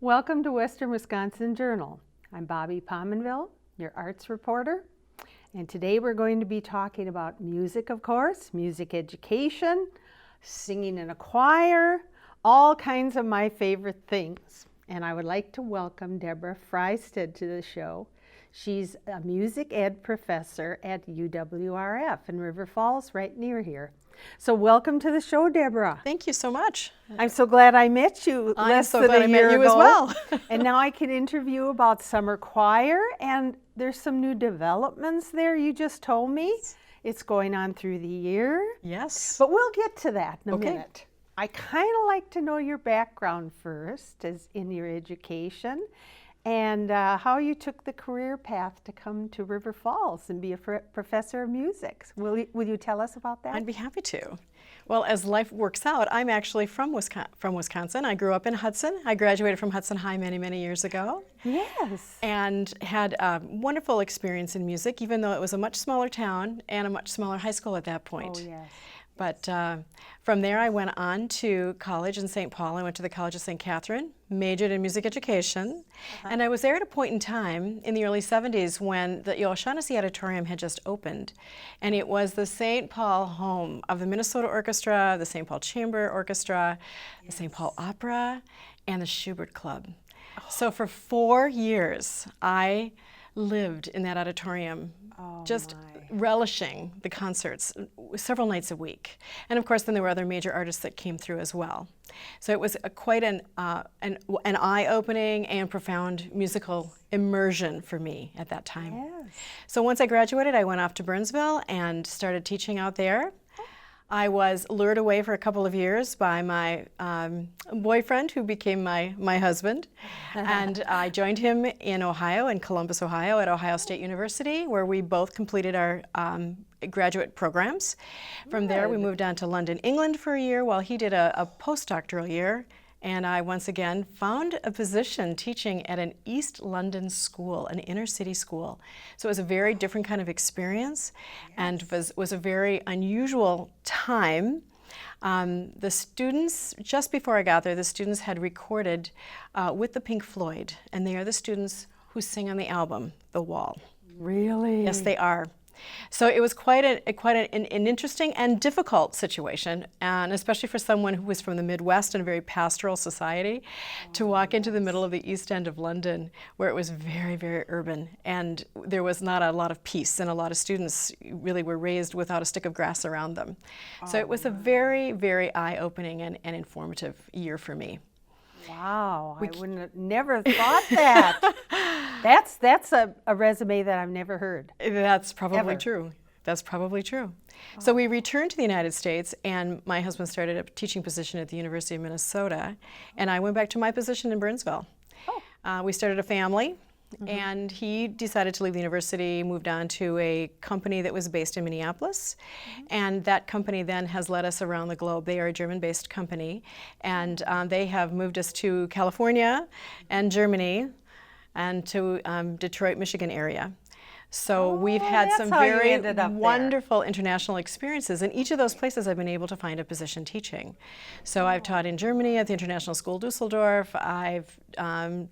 Welcome to Western Wisconsin Journal. I'm Bobby Pominville, your arts reporter, and today we're going to be talking about music, of course, music education, singing in a choir, all kinds of my favorite things. And I would like to welcome Deborah Fristad to the show. She's a music ed professor at UWRF in River Falls, right near here. So welcome to the show, Deborah. Thank you so much. I'm so glad I met you less than a year ago. as well. And now I can interview about summer choir, and there's some new developments there you just told me. It's going on through the year. Yes. But we'll get to that in a Okay. minute. I kind of like to know your background first, as in your education, and how you took the career path to come to River Falls and be a professor of music. Will you tell us about that? I'd be happy to. Well, as life works out, I'm actually from Wisconsin. I grew up in Hudson. I graduated from Hudson High many, many years ago. Yes. And had a wonderful experience in music, even though it was a much smaller town and a much smaller high school at that point. Oh, yes. But from there, I went on to college in St. Paul. I went to the College of St. Catherine, majored in music education. And I was there at a point in time in the early 70s when the O'Shaughnessy Auditorium had just opened. And it was the St. Paul home of the Minnesota Orchestra, the St. Paul Chamber Orchestra, the St. Paul Opera, and the Schubert Club. So for 4 years, I lived in that auditorium, relishing the concerts several nights a week. And of course, then there were other major artists that came through as well. So it was quite an eye-opening and profound musical immersion for me at that time. Yes. So once I graduated, I went off to Burnsville and started teaching out there. I was lured away for a couple of years by my boyfriend, who became my husband. And I joined him in Ohio, in Columbus, Ohio, at Ohio State University, where we both completed our graduate programs. From there, we moved on to London, England for a year, while he did a postdoctoral year. And I once again found a position teaching at an East London school, an inner city school. So it was a very different kind of experience, and was a very unusual time. The students, just before I got there, the students had recorded with the Pink Floyd, and they are the students who sing on the album, The Wall. Really? Yes, they are. So it was quite an interesting and difficult situation, and especially for someone who was from the Midwest in a very pastoral society, to walk into the middle of the East End of London, where it was very, very urban, and there was not a lot of peace, and a lot of students really were raised without a stick of grass around them. So it was a very, very eye-opening and informative year for me. Wow, I wouldn't have never thought that. That's a resume that I've never heard. That's probably Ever. true. That's probably true. So we returned to the United States, and my husband started a teaching position at the University of Minnesota, and I went back to my position in Burnsville. We started a family, and he decided to leave the university, moved on to a company that was based in Minneapolis, and that company then has led us around the globe. They are a German-based company, and they have moved us to California and Germany and to Detroit, Michigan area. So we've had some very wonderful international experiences. In each of those places, I've been able to find a position teaching. So I've taught in Germany at the International School Dusseldorf. I've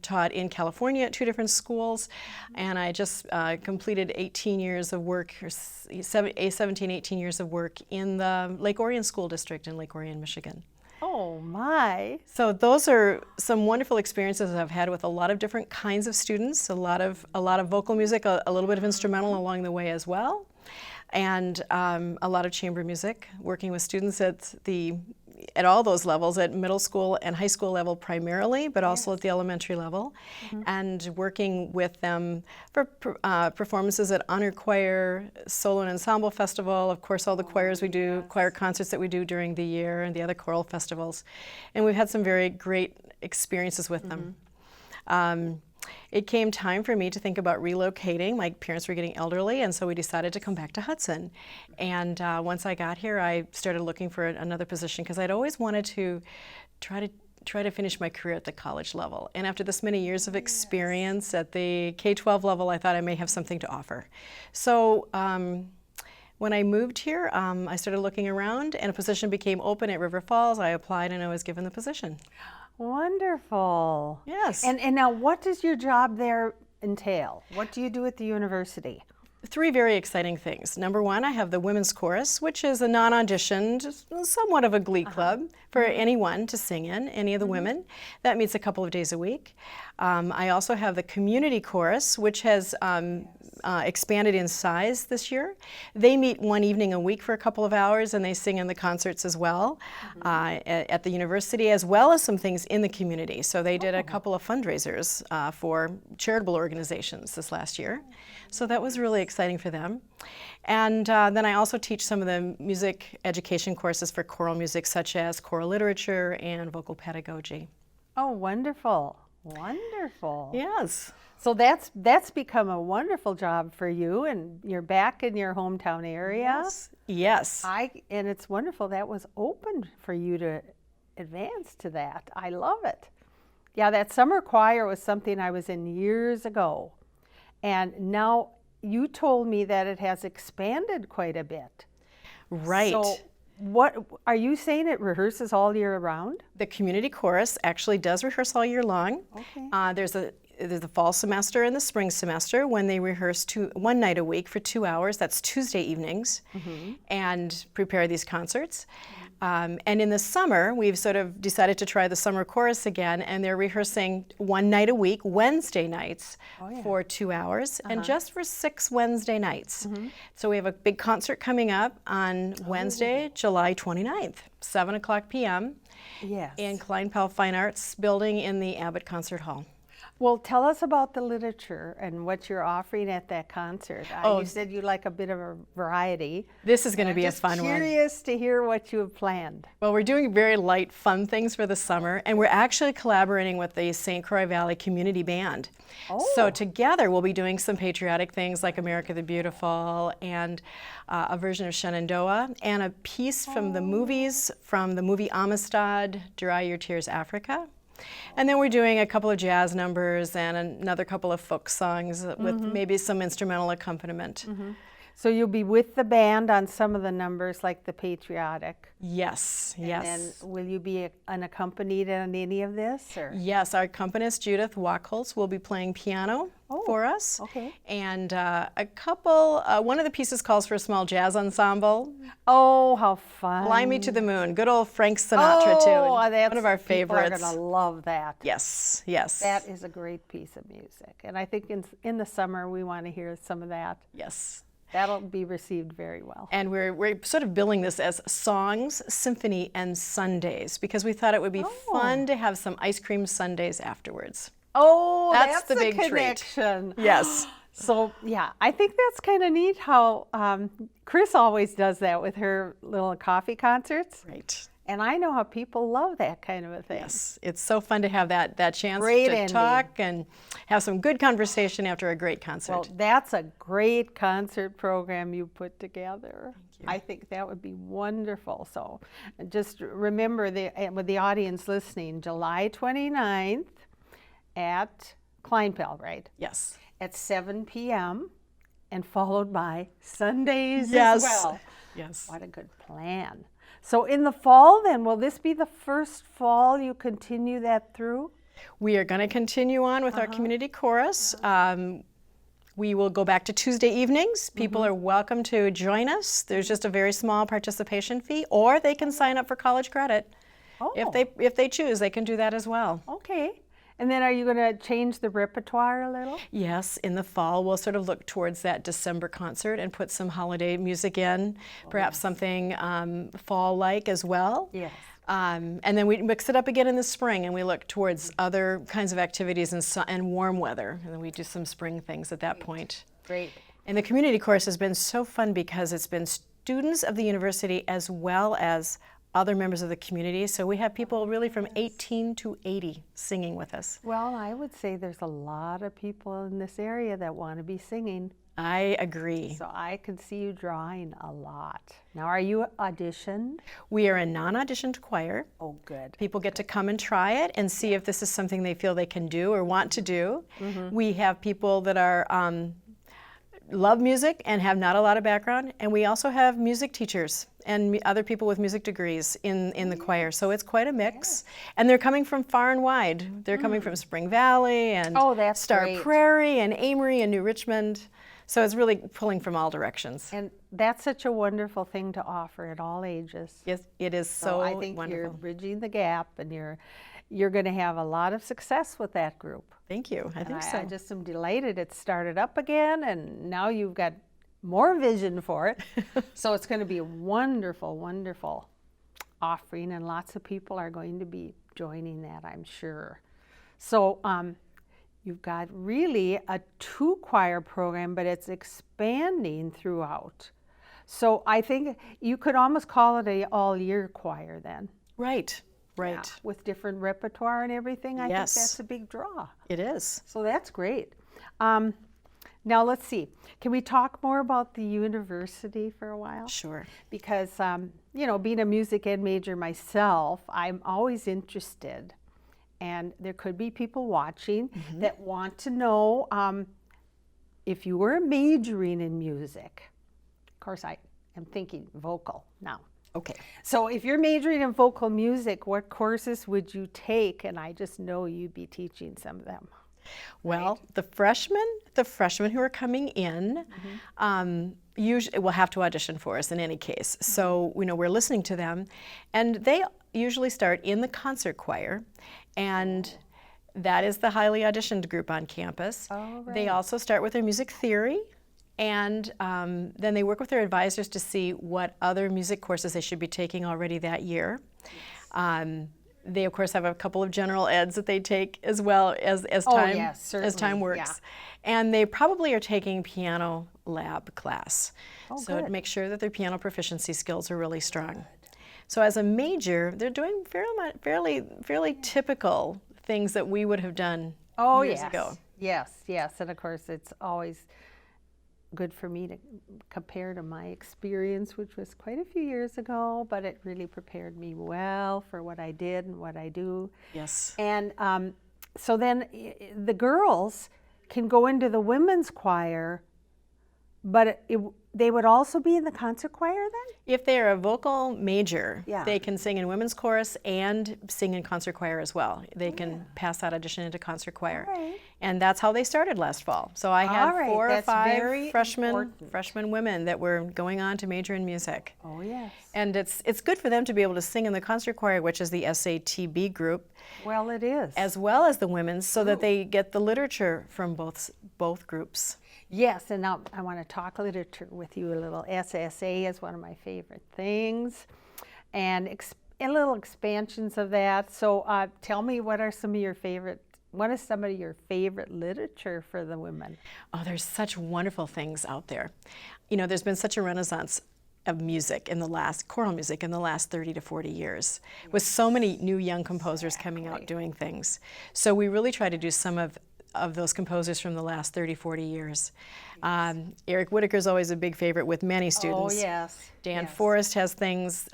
taught in California at 2 different schools. And I just completed 18 years of work, or 17, 18 years of work in the Lake Orion School District in Lake Orion, Michigan. Oh my. So those are some wonderful experiences I've had with a lot of different kinds of students, a lot of vocal music, a little bit of instrumental along the way as well, and a lot of chamber music, working with students at all those levels, at middle school and high school level primarily, but also at the elementary level, and working with them for performances at Honor Choir, Solo and Ensemble Festival, of course all the choirs we do, choir concerts that we do during the year, and the other choral festivals. And we've had some very great experiences with them. It came time for me to think about relocating. My parents were getting elderly, and so we decided to come back to Hudson. And once I got here, I started looking for another position, because I'd always wanted to try to finish my career at the college level. And after this many years of experience at the K-12 level, I thought I may have something to offer. So when I moved here, I started looking around, and a position became open at River Falls. I applied, and I was given the position. Wonderful. Yes. And now what does your job there entail? What do you do at the university? Three very exciting things. Number one, I have the women's chorus, which is a non-auditioned, somewhat of a glee club for anyone to sing in, any of the women. That meets a couple of days a week. I also have the community chorus, which has expanded in size this year. They meet one evening a week for a couple of hours, and they sing in the concerts as well at the university, as well as some things in the community. So they did a couple of fundraisers for charitable organizations this last year. So that was really exciting for them. And then I also teach some of the music education courses for choral music, such as choral literature and vocal pedagogy. Oh, wonderful. Wonderful. Yes. So that's become a wonderful job for you, and you're back in your hometown area. Yes. And it's wonderful that was open for you to advance to that. I love it. Yeah, that summer choir was something I was in years ago. And now you told me that it has expanded quite a bit. Right. So what are you saying, it rehearses all year round? The community chorus actually does rehearse all year long. Okay. There's the fall semester and the spring semester when they rehearse one night a week for 2 hours. That's Tuesday evenings, and prepare these concerts. And in the summer, we've sort of decided to try the summer chorus again, and they're rehearsing one night a week, Wednesday nights, for 2 hours, and just for 6 Wednesday nights. So we have a big concert coming up on Wednesday, July 29th, 7 o'clock p.m. Yes. in Klein Powell Fine Arts Building in the Abbott Concert Hall. Well, tell us about the literature and what you're offering at that concert. You said you like a bit of a variety. This is going to be a fun one. I'm curious to hear what you have planned. Well, we're doing very light, fun things for the summer, and we're actually collaborating with the St. Croix Valley Community Band. So together we'll be doing some patriotic things like America the Beautiful, and a version of Shenandoah, and a piece from the movies, from the movie Amistad, Dry Your Tears, Africa. And then we're doing a couple of jazz numbers and another couple of folk songs with maybe some instrumental accompaniment. So you'll be with the band on some of the numbers, like the patriotic. Yes, yes. And will you be unaccompanied on any of this? Or? Yes, our accompanist Judith Wachholz will be playing piano for us. Okay. And one of the pieces calls for a small jazz ensemble. Oh, how fun. Fly Me to the Moon, good old Frank Sinatra tune. That's one of our favorites. People are going to love that. Yes, yes. That is a great piece of music. And I think in the summer we want to hear some of that. Yes. That'll be received very well. And we're sort of billing this as songs, symphony, and Sundays, because we thought it would be fun to have some ice cream sundaes afterwards. Oh, that's the a big connection. treat. Yes. So yeah, I think that's kind of neat how Chris always does that with her little coffee concerts. Right. And I know how people love that kind of a thing. Yes, it's so fun to have that chance Great to ending. talk and have some good conversation after a great concert. Well, that's a great concert program you put together. Thank you. I think that would be wonderful. So just remember, with the audience listening, July 29th at Klein Powell, right? Yes. At 7 p.m. and followed by Sundays Yes. as well. Yes. What a good plan. So in the fall then, will this be the first fall you continue that through? We are going to continue on with our community chorus. We will go back to Tuesday evenings. People are welcome to join us. There's just a very small participation fee, or they can sign up for college credit. Oh. If they choose, they can do that as well. Okay. And then are you going to change the repertoire a little? Yes, in the fall we'll sort of look towards that December concert and put some holiday music in, perhaps something fall-like as well. Yes. And then we mix it up again in the spring, and we look towards other kinds of activities and warm weather, and then we do some spring things at that point. Great. And the community chorus has been so fun because it's been students of the university as well as other members of the community. So we have people really from 18 to 80 singing with us. Well, I would say there's a lot of people in this area that want to be singing. I agree. So I could see you drawing a lot. Now, are you auditioned? We are a non-auditioned choir. Oh, good. People get to come and try it and see if this is something they feel they can do or want to do. We have people that are love music and have not a lot of background. And we also have music teachers and other people with music degrees in the choir. So it's quite a mix. And they're coming from far and wide. They're coming from Spring Valley and Oh, that's Star great. Prairie and Amory and New Richmond. So it's really pulling from all directions. And that's such a wonderful thing to offer at all ages. Yes, it is so I think wonderful. you're bridging the gap, and you're going to have a lot of success with that group. Thank you. I think so. I just am delighted it started up again, and now you've got more vision for it. So it's going to be a wonderful, wonderful offering, and lots of people are going to be joining that, I'm sure. So you've got really a 2-choir program, but it's expanding throughout. So I think you could almost call it a all-year choir then. Right, right. Yeah, with different repertoire and everything. I Yes. think that's a big draw. It is. So that's great. Now let's see. Can we talk more about the university for a while? Sure. Because, being a music ed major myself, I'm always interested. And there could be people watching that want to know if you were majoring in music. Of course, I am thinking vocal now. Okay. So if you're majoring in vocal music, what courses would you take? And I just know you'd be teaching some of them. Well, the freshmen who are coming in, usually will have to audition for us in any case. So we're listening to them, and they usually start in the concert choir, and that is the highly auditioned group on campus. Oh, right. They also start with their music theory, and then they work with their advisors to see what other music courses they should be taking already that year. They of course have a couple of general eds that they take as well as time yes, as time certainly, works. yeah. And they probably are taking piano lab class. So good. make sure that their piano proficiency skills are really strong. So as a major, they're doing fairly typical things that we would have done years ago. Yes. And of course, it's always good for me to compare to my experience, which was quite a few years ago, but it really prepared me well for what I did and what I do. Yes. And so then the girls can go into the women's choir, but they would also be in the concert choir then? If they're a vocal major, Yeah. they can sing in women's chorus and sing in concert choir as well. They can pass that audition into concert choir. All right. And that's how they started last fall. So I had All right, 4 or that's 5 very freshman important. women that were going on to major in music. Oh, yes. And it's good for them to be able to sing in the concert choir, which is the SATB group, Well, it is. as well as the women's, so that they get the literature from both groups. Yes, and now I want to talk literature with you a little. SSA is one of my favorite things, and little expansions of that. So tell me, what is some of your favorite literature for the women? Oh, there's such wonderful things out there. There's been such a renaissance of music choral music in the last 30 to 40 years, with so many new young composers coming out doing things. So we really try to do some of those composers from the last 30, 40 years. Eric Whitaker's always a big favorite with many students. Oh, yes. Dan Forrest has things.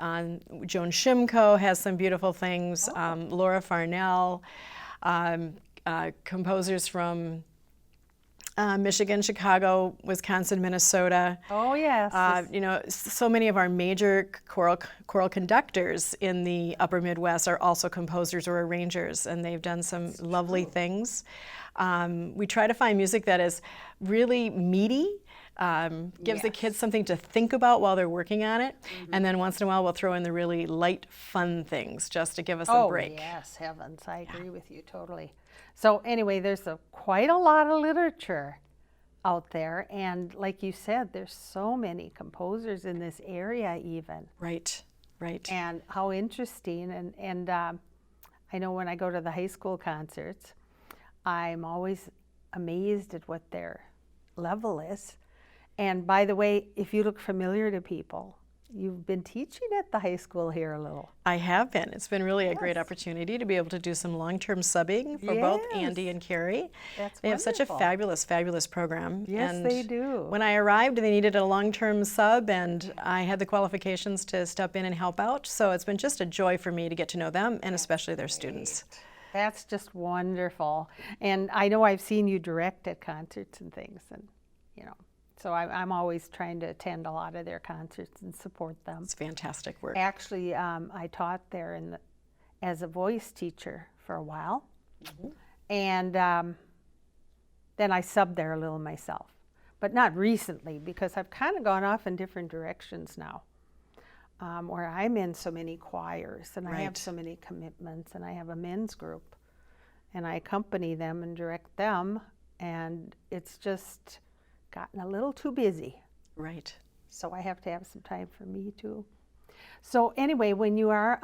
Joan Shimko has some beautiful things. Laura Farnell, composers from Michigan, Chicago, Wisconsin, Minnesota. Oh, yes. So many of our major choral conductors in the upper Midwest are also composers or arrangers, and they've done some lovely things. We try to find music that is really meaty, gives the kids something to think about while they're working on it, and then once in a while we'll throw in the really light, fun things just to give us a break. Oh, yes, heavens, I agree with you totally. So anyway, there's quite a lot of literature out there, and like you said, there's so many composers in this area even. Right. And how interesting, and I know when I go to the high school concerts, I'm always amazed at what their level is. And by the way, if you look familiar to people, you've been teaching at the high school here a little. I have been. It's been really a great opportunity to be able to do some long-term subbing for both Andy and Carrie. They have such a fabulous, fabulous program. Yes, and they do. When I arrived, they needed a long-term sub, and I had the qualifications to step in and help out. So it's been just a joy for me to get to know them, and especially their students. That's just wonderful. And I know I've seen you direct at concerts and things, and So I'm always trying to attend a lot of their concerts and support them. It's fantastic work. Actually, I taught there as a voice teacher for a while. And then I subbed there a little myself. But not recently, because I've kind of gone off in different directions now, where I'm in so many choirs, and I have so many commitments, and I have a men's group, and I accompany them and direct them, and it's just gotten a little too busy. Right. So I have to have some time for me too. So anyway, when you are,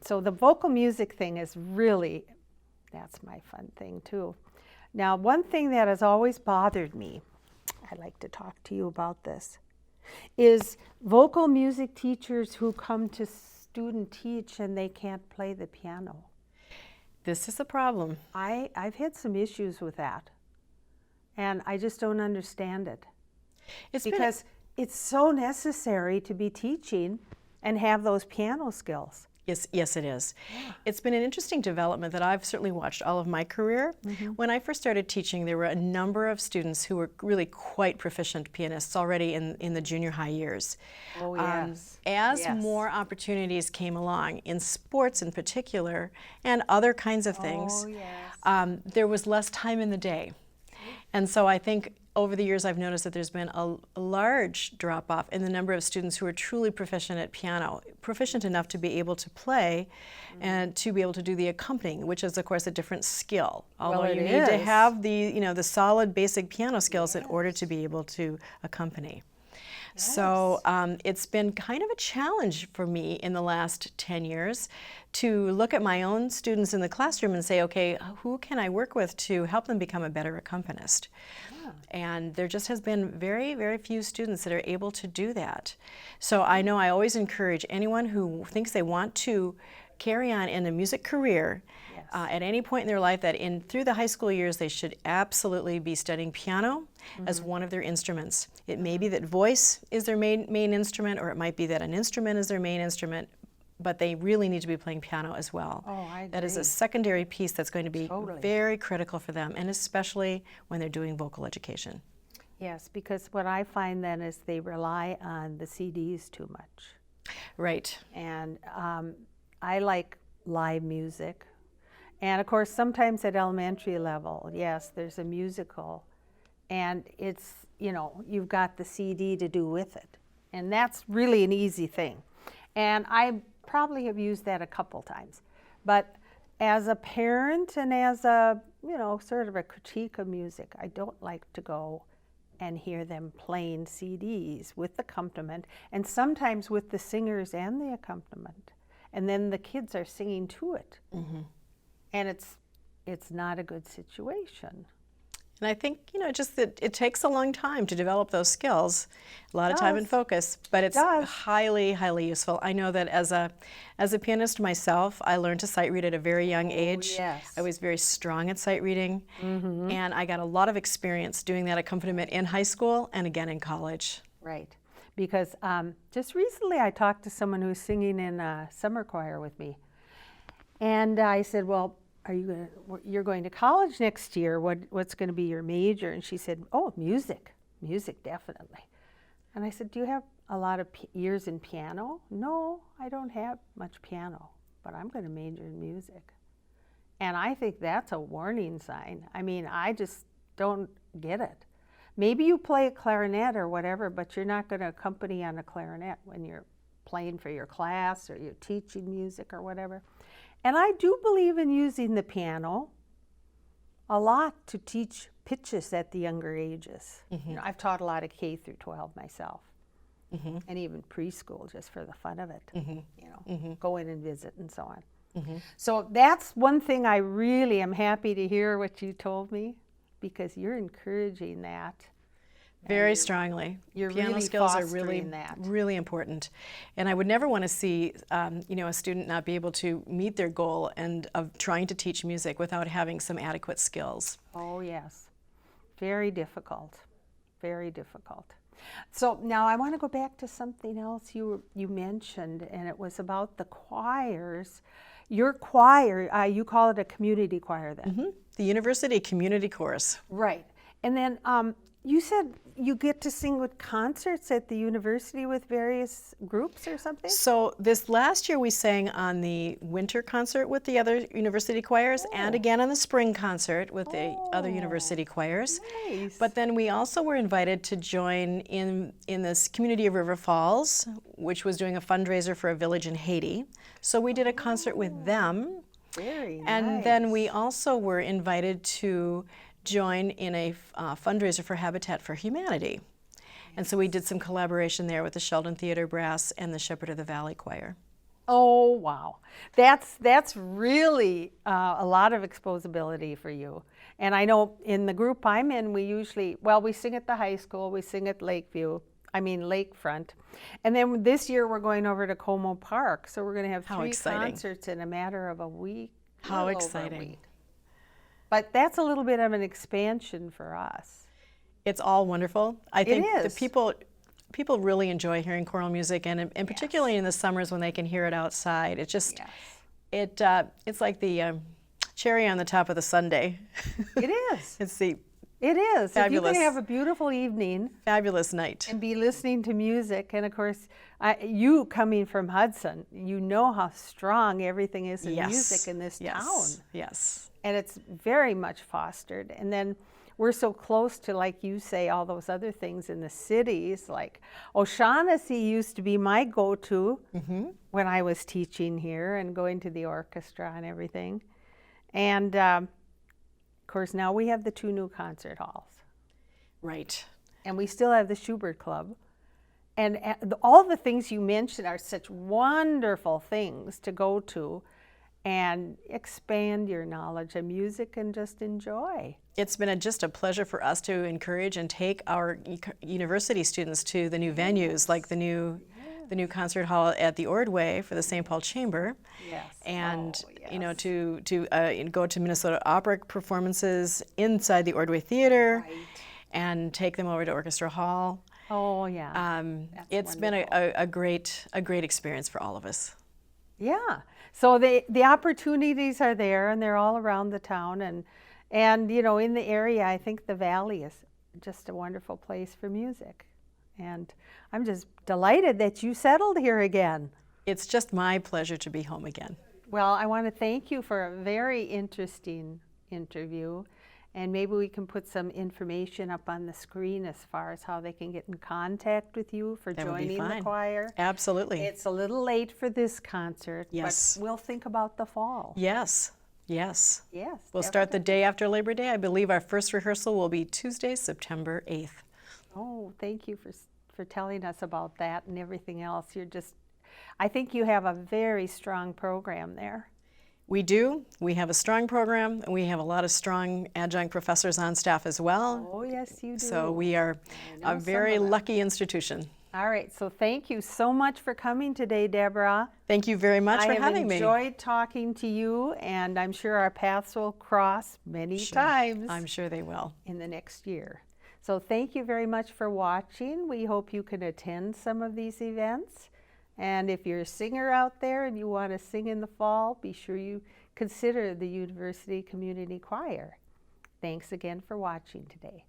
so the vocal music thing is really, that's my fun thing too. Now, one thing that has always bothered me, I'd like to talk to you about this, is vocal music teachers who come to student teach and they can't play the piano. This is a problem. I've had some issues with that, and I just don't understand it. It's because it's so necessary to be teaching and have those piano skills. Yes, it is. Yeah. It's been an interesting development that I've certainly watched all of my career. When I first started teaching, there were a number of students who were really quite proficient pianists already in the junior high years. Oh, yes. As more opportunities came along, in sports in particular, and other kinds of things, there was less time in the day. And so I think over the years I've noticed that there's been a large drop-off in the number of students who are truly proficient at piano, proficient enough to be able to play and to be able to do the accompanying, which is of course a different skill. Although you need to have the solid basic piano skills in order to be able to accompany. So it's been kind of a challenge for me in the last 10 years to look at my own students in the classroom and say, okay, who can I work with to help them become a better accompanist? And there just has been very, very few students that are able to do that. So I know I always encourage anyone who thinks they want to carry on in a music career at any point in their life that through the high school years they should absolutely be studying piano as one of their instruments. It may be that voice is their main instrument, or it might be that an instrument is their main instrument, but they really need to be playing piano as well. Oh, I agree. That is a secondary piece that's going to be very critical for them, and especially when they're doing vocal education. Yes, because what I find then is they rely on the CDs too much. Right. And I like live music. And of course, sometimes at elementary level, yes, there's a musical, and it's, you've got the CD to do with it. And that's really an easy thing. And I probably have used that a couple times. But as a parent and as a, sort of a critique of music, I don't like to go and hear them playing CDs with accompaniment, and sometimes with the singers and the accompaniment. And then the kids are singing to it. And it's not a good situation. And I think, just that it takes a long time to develop those skills, a lot of time and focus, but it's highly, highly useful. I know that as a pianist myself, I learned to sight read at a very young age. I was very strong at sight reading, and I got a lot of experience doing that accompaniment in high school and again in college. Right, because just recently I talked to someone who's singing in a summer choir with me, and I said, well, you're going to college next year, what's going to be your major? And she said, oh, music definitely. And I said, do you have a lot of years in piano? No, I don't have much piano, but I'm going to major in music. And I think that's a warning sign. I mean, I just don't get it. Maybe you play a clarinet or whatever, but you're not going to accompany on a clarinet when you're playing for your class or you're teaching music or whatever. And I do believe in using the piano a lot to teach pitches at the younger ages. I've taught a lot of K through 12 myself, and even preschool just for the fun of it, go in and visit and so on. So that's one thing I really am happy to hear what you told me, because you're encouraging that. Very strongly. Your piano really skills are really important, and I would never want to see a student not be able to meet their goal of trying to teach music without having some adequate skills. Oh yes, very difficult, very difficult. So now I want to go back to something else you mentioned, and it was about the choirs. Your choir, you call it a community choir then? The university community chorus. Right. And then you said you get to sing with concerts at the university with various groups or something? So this last year we sang on the winter concert with the other university choirs and again on the spring concert with the other university choirs. Nice. But then we also were invited to join in this community of River Falls, which was doing a fundraiser for a village in Haiti. So we did a concert with them. Very And nice. then we also were invited to join in a fundraiser for Habitat for Humanity. And so we did some collaboration there with the Sheldon Theater Brass and the Shepherd of the Valley Choir. Oh, wow. That's really a lot of exposability for you. And I know in the group I'm in, we sing at the high school, we sing at Lakefront. And then this year we're going over to Como Park. So we're going to have How 3 exciting. concerts in a matter of a week. How little over a exciting. week. But that's a little bit of an expansion for us. It's all wonderful. I think is. the people really enjoy hearing choral music, and particularly in the summers when they can hear it outside. It just, it's like the cherry on the top of the sundae. It is. It's the It is. If you Fabulous. can have a beautiful evening fabulous night. and be listening to music, and of course, you coming from Hudson, you know how strong everything is in music in this town. Yes. And it's very much fostered. And then we're so close to, like you say, all those other things in the cities. Like O'Shaughnessy used to be my go-to when I was teaching here and going to the orchestra and everything. And of course, now we have the 2 new concert halls. Right. And we still have the Schubert Club. And all the things you mentioned are such wonderful things to go to and expand your knowledge of music and just enjoy. It's been just a pleasure for us to encourage and take our university students to the new venues, like the new concert hall at the Ordway for the St. Paul Chamber. Yes. And to go to Minnesota Opera performances inside the Ordway Theater, and take them over to Orchestra Hall. Oh, yeah. It's been a great experience for all of us. Yeah. So the opportunities are there, and they're all around the town, and in the area, I think the Valley is just a wonderful place for music. And I'm just delighted that you settled here again. It's just my pleasure to be home again. Well, I want to thank you for a very interesting interview, and maybe we can put some information up on the screen as far as how they can get in contact with you for That would be joining the fine. choir. Absolutely. It's a little late for this concert, Yes. but we'll think about the fall. Yes. Yes. We'll start the day after Labor Day. I believe our first rehearsal will be Tuesday, September 8th. Oh, thank you for telling us about that and everything else. I think you have a very strong program there. We do. We have a strong program, and we have a lot of strong adjunct professors on staff as well. Oh, yes, you do. So we are a very lucky institution. All right, so thank you so much for coming today, Deborah. Thank you very much for having me. I have enjoyed talking to you, and I'm sure our paths will cross many times I'm sure they will. in the next year. So thank you very much for watching. We hope you can attend some of these events. And if you're a singer out there and you want to sing in the fall, be sure you consider the University Community Choir. Thanks again for watching today.